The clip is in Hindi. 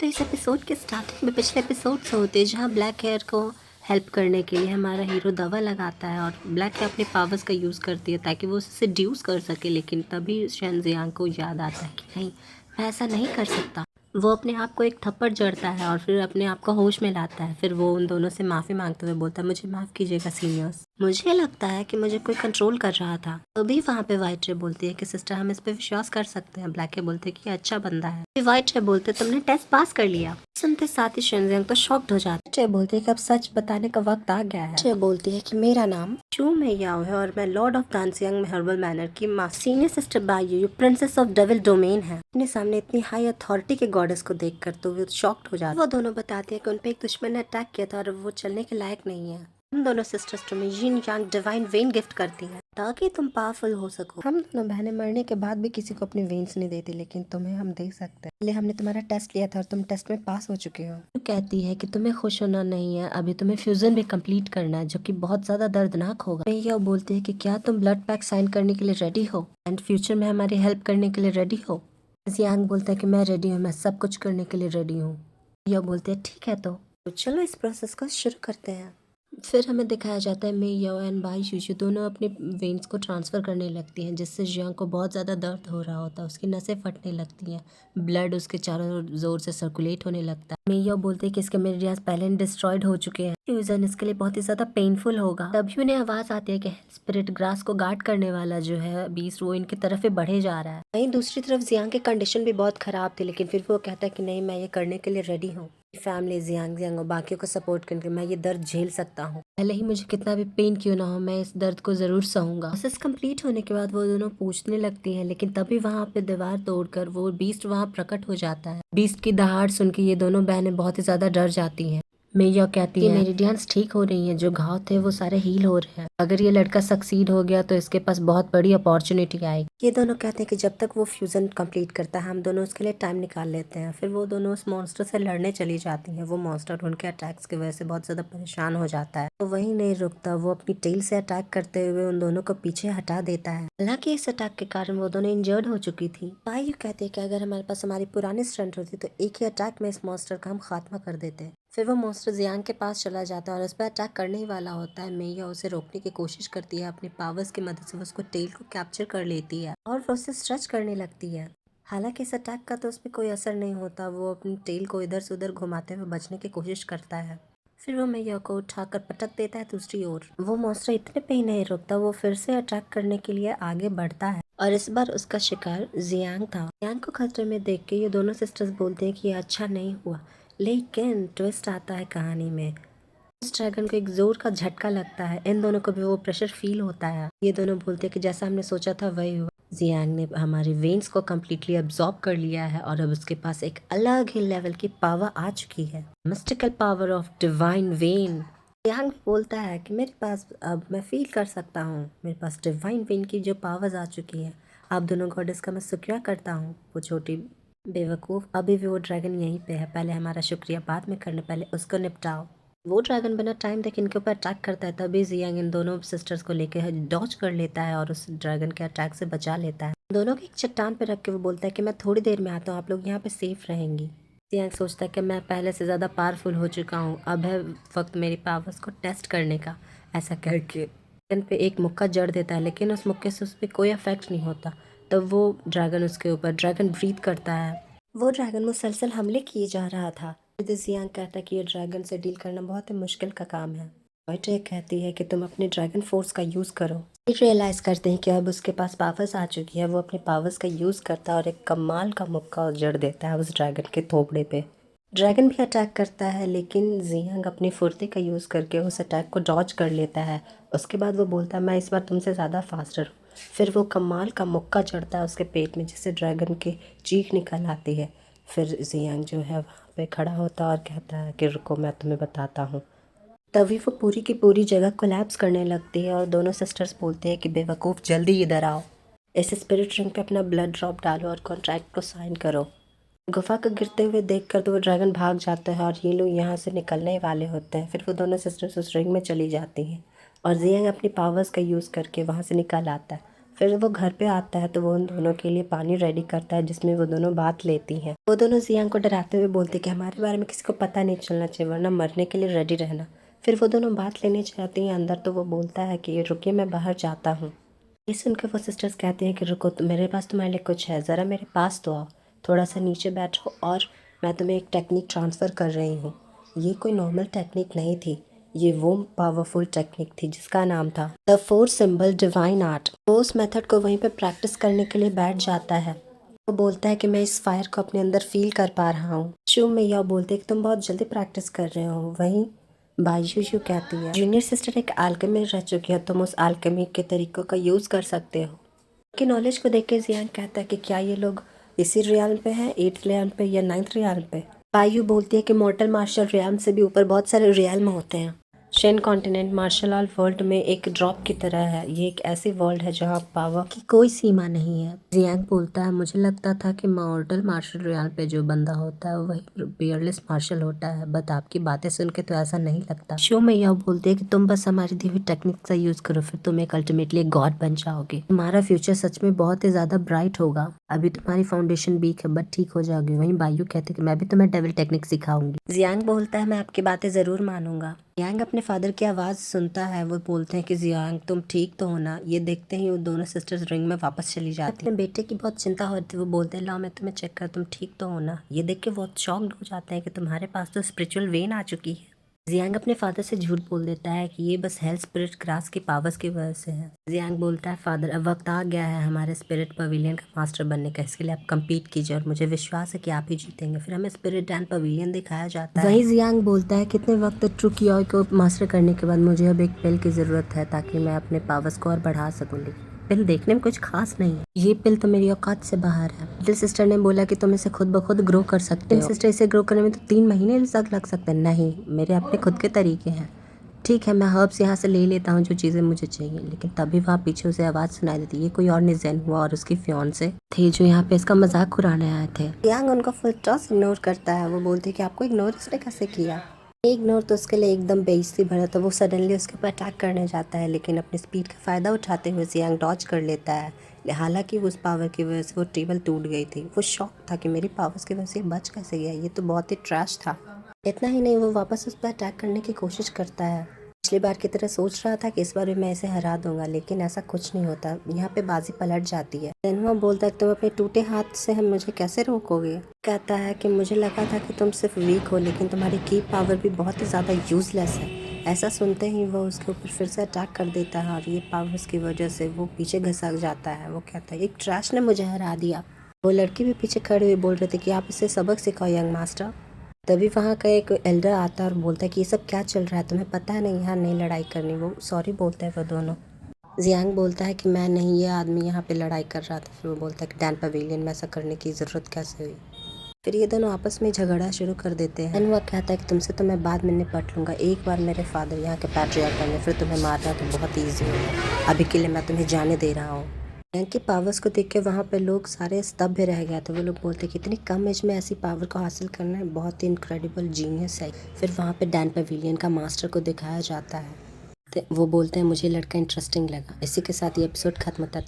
तो इस एपिसोड के स्टार्टिंग में पिछले एपिसोड से होते हैं जहाँ ब्लैक हेयर को हेल्प करने के लिए हमारा हीरो दवा लगाता है और ब्लैक हेयर अपने पावर्स का यूज़ करती है ताकि वो उसे सेड्यूस कर सके। लेकिन तभी शेनजियांग को याद आता है कि नहीं, मैं ऐसा नहीं कर सकता। वो अपने आप को एक थप्पड़ जड़ता है और फिर अपने आप को होश में लाता है। फिर वो उन दोनों से माफ़ी मांगते हुए बोलता है, मुझे माफ़ कीजिएगा सीनियर्स, मुझे लगता है कि मुझे कोई कंट्रोल कर रहा था। तभी वहाँ पे व्हाइट रे बोलती है कि सिस्टर, हम इस पे विश्वास कर सकते हैं। ब्लैक हे बोलते हैं कि ये अच्छा बंदा है। व्हाइट रे बोलते, तुमने टेस्ट पास कर लिया। सुनते साथ ही शेनजियांग तो शॉक्ड हो जाती है। चे बोलती है कि अब सच बताने का वक्त आ गया है। चे बोलती है कि मेरा नाम चू में याओ है और मैं लॉर्ड ऑफ डांसियांग में हर्बल मैनर की माँ सीनियर सिस्टर बायू, ये प्रिंसेस ऑफ डेविल डोमेन है। अपने सामने इतनी हाई अथॉरिटी के गॉडेस को देखकर तो वो शॉक्ड हो जाते हैं। वो दोनों बताते हैं कि उन पे एक दुश्मन ने अटैक किया था और वो चलने के लायक नहीं है। हम दोनों सिस्टर्स तुम्हें यिन यांग डिवाइन वेन गिफ्ट करती हैं ताकि तुम पावरफुल हो सको। हम दोनों बहनें मरने के बाद भी किसी को अपनी वेन्स नहीं देती, लेकिन तुम्हें हम दे सकते हैं। पहले हमने तुम्हारा टेस्ट लिया था और तुम टेस्ट में पास हो चुके हो। तो कहती है कि तुम्हें खुश होना नहीं है, अभी तुम्हें फ्यूजन भी कंप्लीट करना है जो कि बहुत ज्यादा दर्दनाक होगा। मैं यह बोलती है कि क्या तुम ब्लड पैक साइन करने के लिए रेडी हो एंड फ्यूचर में हमारी हेल्प करने के लिए रेडी हो। जियांग बोलता है कि मैं रेडी हूँ, मैं सब कुछ करने के लिए रेडी हूँ। यह बोलते हैं ठीक है, तो चलो इस प्रोसेस को शुरू करते हैं। फिर हमें दिखाया जाता है मे यो एंड बाई शुशु दोनों अपने वेन्स को ट्रांसफ़र करने लगती हैं, जिससे जियांग को बहुत ज़्यादा दर्द हो रहा होता है। उसकी नसें फटने लगती हैं, ब्लड उसके चारों ओर ज़ोर से सर्कुलेट होने लगता है। मे यो बोलते हैं कि इसके मेरिडियास पहले डिस्ट्रॉयड हो चुके हैं, फ्यूजन इसके लिए बहुत ही ज़्यादा पेनफुल होगा। तभी उन्हें आवाज़ आती है कि स्पिरिट ग्रास को गार्ड करने वाला जो है बीस्ट, वो इनकी तरफ ही बढ़े जा रहा है। वहीं दूसरी तरफ जियांग की कंडीशन भी बहुत ख़राब थी, लेकिन फिर वो कहता है कि नहीं, मैं ये करने के लिए रेडी हूँ। फैमिली जियांग और बाकियों को सपोर्ट करके मैं ये दर्द झेल सकता हूँ, भले ही मुझे कितना भी पेन क्यों ना हो, मैं इस दर्द को जरूर सहूंगा। प्रोसेस कंप्लीट होने के बाद वो दोनों पूछने लगती हैं, लेकिन तभी वहाँ पे दीवार तोड़कर वो बीस्ट वहाँ प्रकट हो जाता है। बीस्ट की दहाड़ सुन के ये दोनों बहनें बहुत ही ज्यादा डर जाती हैं। मेया कहती है मेरिडियंस ठीक हो रही हैं, जो घाव थे वो सारे हील हो रहे हैं। अगर ये लड़का सक्सीड हो गया तो इसके पास बहुत बड़ी अपॉर्चुनिटी आएगी। ये दोनों कहते हैं कि जब तक वो फ्यूजन कंप्लीट करता है हम दोनों उसके लिए टाइम निकाल लेते हैं। फिर वो दोनों उस मॉन्स्टर से लड़ने चली जाती हैं। वो मॉन्स्टर उनके अटैक्स की वजह से बहुत ज्यादा परेशान हो जाता है, तो वही नहीं रुकता, वो अपनी टेल से अटैक करते हुए उन दोनों को पीछे हटा देता है। हालांकि इस अटैक के कारण वो दोनों इंजर्ड हो चुकी थी। भाई कहते हैं कि अगर हमारे पास हमारी पुरानी स्ट्रेंथ होती तो एक ही अटैक में इस मॉन्स्टर का हम खात्मा कर देते। फिर वो मॉन्स्टर जियांग के पास चला जाता है और उस पर अटैक करने ही वाला होता है। मेया उसे रोकने की कोशिश करती है, अपनी पावर्स की मदद से वो उसको टेल को कैप्चर कर लेती है और वो उसे स्ट्रेच करने लगती है। हालांकि इस अटैक का तो उस पर कोई असर नहीं होता, वो अपनी टेल को इधर से उधर घुमाते हुए बचने की कोशिश करता है। फिर वो मैया को उठाकर पटक देता है दूसरी ओर। वो मॉन्स्टर इतने पे ही नहीं रुकता, वो फिर से अटैक करने के लिए आगे बढ़ता है और इस बार उसका शिकार जियांग था। जियांग को खतरे में देख के ये दोनों सिस्टर्स बोलते हैं कि ये अच्छा नहीं हुआ, लेकिन ट्विस्ट आता है कहानी में। उस ड्रैगन को एक जोर का झटका लगता है, इन दोनों को भी वो प्रेशर फील होता है। ये दोनों बोलते हैं कि जैसा हमने सोचा था वही हुआ। जियांग ने हमारी वेन्स को कम्प्लीटली अब्सॉर्ब कर लिया है और अब उसके पास एक अलग ही लेवल की पावर आ चुकी है, mystical power of divine when. Jiang भी बोलता है कि मेरे पास अब मैं फील कर सकता हूँ, मेरे पास डिवाइन वेन की जो पावर्स आ चुकी है। आप दोनों गॉडेस का मैं शुक्रिया करता हूँ। वो छोटी बेवकूफ़, अभी भी वो ड्रैगन यहीं पे है, पहले हमारा शुक्रिया बाद में करने, पहले उसको निपटाओ। वो ड्रैगन बिना टाइम देखे इनके ऊपर अटैक करता है, तभी जियांग इन दोनों सिस्टर्स को लेकर डॉज कर लेता है और उस ड्रैगन के अटैक से बचा लेता है। दोनों को एक चट्टान पे रख के वो बोलता है कि मैं थोड़ी देर में आता हूँ, आप लोग यहाँ पे सेफ रहेंगी। जियांग सोचता है कि मैं पहले से ज़्यादा पावरफुल हो चुका हूँ, अब है वक्त मेरी पावर्स को टेस्ट करने का। ऐसा करके ड्रैगन पे एक मुक्का जड़ देता है, लेकिन उस मुक्के से उस पर कोई इफेक्ट नहीं होता। तब वो ड्रैगन उसके ऊपर ड्रैगन ब्रीथ करता है। वो ड्रैगन मुसलसल हमले किए जा रहा था। जियांग कहता है कि ये ड्रैगन से डील करना बहुत ही मुश्किल का काम है। व्हाइट रे कहती है कि तुम अपने ड्रैगन फोर्स का यूज़ करो। रियलाइज़ करते हैं कि अब उसके पास पावर्स आ चुकी है। वो अपने पावर्स का यूज़ करता है और एक कमाल का मुक्का जड़ देता है उस ड्रैगन के थोपड़े पे। ड्रैगन भी अटैक करता है, लेकिन जियांग अपनी फुर्ती का यूज़ करके उस अटैक को डॉज कर लेता है। उसके बाद वो बोलता है मैं इस बार तुमसे ज़्यादा फास्टर हूँ। फिर वो कमाल का मुक्का चढ़ता है उसके पेट में, जिससे ड्रैगन की चीख निकल आती है। फिर जियांग जो है वहाँ पे खड़ा होता है और कहता है कि रुको मैं तुम्हें बताता हूँ। तभी वो पूरी की पूरी जगह कोलैप्स करने लगती है और दोनों सिस्टर्स बोलते हैं कि बेवकूफ़ जल्दी इधर आओ, इस स्पिरिट रिंग पे अपना ब्लड ड्रॉप डालो और कॉन्ट्रैक्ट को साइन करो। गुफा को गिरते हुए देखकर तो वो ड्रैगन भाग जाता है और ये लोग यहाँ से निकलने वाले होते हैं। फिर वो दोनों सिस्टर्स उस रिंग में चली जाती हैं और जियांग अपनी पावर्स का यूज़ करके वहाँ से निकल आता है। फिर वो घर पे आता है तो वो उन दोनों के लिए पानी रेडी करता है जिसमें वो दोनों बात लेती हैं। वो दोनों जियांग को डराते हुए बोलते कि हमारे बारे में किसी को पता नहीं चलना चाहिए वरना मरने के लिए रेडी रहना। फिर वो दोनों बात लेने जाती हैं अंदर तो वो बोलता है कि रुकिए मैं बाहर जाता हूँ। ये सुनकर वो सिस्टर्स कहती हैं कि रुको तो मेरे पास तुम्हारे लिए कुछ है, ज़रा मेरे पास तो आओ, थोड़ा सा नीचे बैठो और मैं तुम्हें एक टेक्निक ट्रांसफ़र कर रही हूँ। ये कोई नॉर्मल टेक्निक नहीं थी, ये वो पावरफुल टेक्निक थी जिसका नाम था the four symbol divine art. वो उस मेथड को वहीं पे प्रैक्टिस करने के लिए बैठ जाता है। वो बोलता है कि मैं इस फायर को अपने अंदर फील कर पा रहा हूँ। शू मैया बोलते हैं कि तुम बहुत जल्दी प्रैक्टिस कर रहे हो। वहीं बायशू कहती है जूनियर सिस्टर एक आल्केमी रह चुकी है, तुम उस आल्केमी के तरीकों का यूज़ कर सकते हो। उनकी नॉलेज को देख के जियांग कहता है कि क्या ये लोग इसी रियाल्म पे हैं, 8th रियाल्म पे या 9th रियाल्म पे। बायू बोलती है कि मॉर्टल मार्शल रियाल्म से भी ऊपर बहुत सारे रियाल्म होते हैं। Shen continent martial art world में एक ड्रॉप की तरह है, ये एक ऐसी वर्ल्ड है जहाँ पावर की कोई सीमा नहीं है। जियांग बोलता है मुझे लगता था कि मॉर्टल मार्शल रियाल्म पे जो बंदा होता है वही पियरलेस मार्शल होता है, बट आपकी बातें सुन के तो ऐसा नहीं लगता। शो मैया बोलते है कि तुम बस हमारी दी हुई टेक्निक का यूज करो, फिर तुम एक अल्टीमेटली एक गॉड बन जाओगे। तुम्हारा फ्यूचर सच में बहुत ही ज्यादा ब्राइट होगा। अभी तुम्हारी फाउंडेशन वीक है बट ठीक हो जाओगी। वहीं बायू कहते कि मैं भी तुम्हें डेविल टेक्निक सिखाऊंगी। जियांग बोलता है मैं आपकी बातें जरूर मानूंगा। जियांग अपने फादर की आवाज़ सुनता है। वो बोलते हैं कि जियांग तुम ठीक तो हो ना। ये देखते ही वो दोनों सिस्टर्स रिंग में वापस चली जाती हैं। अपने बेटे की बहुत चिंता होती है। वो बोलते हैं लाओ मैं तुम्हें चेक कर, तुम ठीक तो हो ना। ये देख के बहुत शॉक्ड हो जाते हैं कि तुम्हारे पास तो स्पिरिचुअल वेन आ चुकी है। जियांग अपने फादर से झूठ बोल देता है कि ये बस हेल स्पिरिट ग्रास की पावर्स की वजह से है। जियांग बोलता है फादर अब वक्त आ गया है हमारे स्पिरिट पवेलियन का मास्टर बनने का, इसके लिए आप कम्पीट कीजिए और मुझे विश्वास है कि आप ही जीतेंगे। फिर हमें स्पिरिट डैन पवेलियन दिखाया जाता है। वही जियांग बोलता है कितने वक्त तक ट्रू कियोय को मास्टर करने के बाद मुझे अब एक पिल की जरूरत है ताकि मैं अपने पावर्स को और बढ़ा सकूं। पिल देखने में कुछ खास नहीं है, ये पिल तो मेरी औकात से बाहर है। लिटिल सिस्टर ने बोला कि तुम इसे खुद ब खुद ग्रो कर सकते हो। सिस्टर इसे ग्रो करने में तो 3 महीने तक लग सकते हैं। नहीं, मेरे अपने खुद के तरीके हैं। ठीक है मैं हर्ब्स यहाँ से ले लेता हूँ जो चीज़ें मुझे चाहिए। लेकिन तभी वहाँ पीछे उसे आवाज़ सुनाई देती है। कोई और नहीं ज़ेन हुआ और उसकी फियांसे थे जो यहाँ पे इसका मजाक उड़ाने आए थे। यांग उनको फुल टॉस इग्नोर करता है। वो बोलती है कि आपको इग्नोर इसने कैसे किया। इग्नोर तो उसके लिए एकदम बेइज्जती भरा। तो वो सडनली उसके ऊपर अटैक करने जाता है लेकिन अपनी स्पीड का फ़ायदा उठाते हुए जियांग डॉज कर लेता है। हालांकि उस पावर की वजह से वो टेबल टूट गई थी। वो शॉक था कि मेरी पावर्स की वजह से बच कैसे गया, ये तो बहुत ही ट्रैश था। इतना ही नहीं वो वापस उस पर अटैक करने की कोशिश करता है। पिछली बार की तरह सोच रहा था कि इस बार भी मैं इसे हरा दूंगा लेकिन ऐसा कुछ नहीं होता। यहाँ पे बाजी पलट जाती है। तेनहुआ बोलता है तुम अपने टूटे हाथ से हम मुझे कैसे रोकोगे। कहता है कि मुझे लगा था कि तुम सिर्फ वीक हो लेकिन तुम्हारी की पावर भी बहुत ही ज़्यादा यूजलेस है। ऐसा सुनते ही वो उसके ऊपर फिर से अटैक कर देता है और ये पावर्स की वजह से वो पीछे घसक जाता है। वो कहता है एक ट्रैश ने मुझे हरा दिया। वो लड़की भी पीछे खड़े हुए बोल रहे थे कि आप इसे सबक सिखाओ यंग मास्टर। तभी वहाँ का एक एल्डर आता है और बोलता है कि ये सब क्या चल रहा है, तुम्हें पता है नहीं यहाँ नहीं लड़ाई करनी। वो सॉरी बोलते हैं वो दोनों। जियांग बोलता है कि मैं नहीं, ये आदमी यहाँ पे लड़ाई कर रहा था। फिर वो बोलता है कि डैन पवेलियन में ऐसा करने की ज़रूरत कैसे हुई। फिर ये दोनों आपस में झगड़ा शुरू कर देते हैं। वो कहता है कि तुमसे तो मैं बाद में निपट लूँगा, एक बार मेरे फादर यहाँ के पैट्रियार्क बने फिर तुम्हें मारना तो बहुत ईजी होगा। अभी के लिए मैं तुम्हें जाने दे रहा हूँ। जियांग की पावर्स को देख के वहाँ पे लोग सारे स्तब्ध रह गए थे। वो लोग बोलते कि इतनी कम एज में ऐसी पावर को हासिल करना है बहुत ही इनक्रेडिबल जीनियस है। फिर वहाँ पे डैन पवेलियन का मास्टर को दिखाया जाता है। वो बोलते हैं मुझे लड़का इंटरेस्टिंग लगा। इसी के साथ ये एपिसोड खत्म होता है।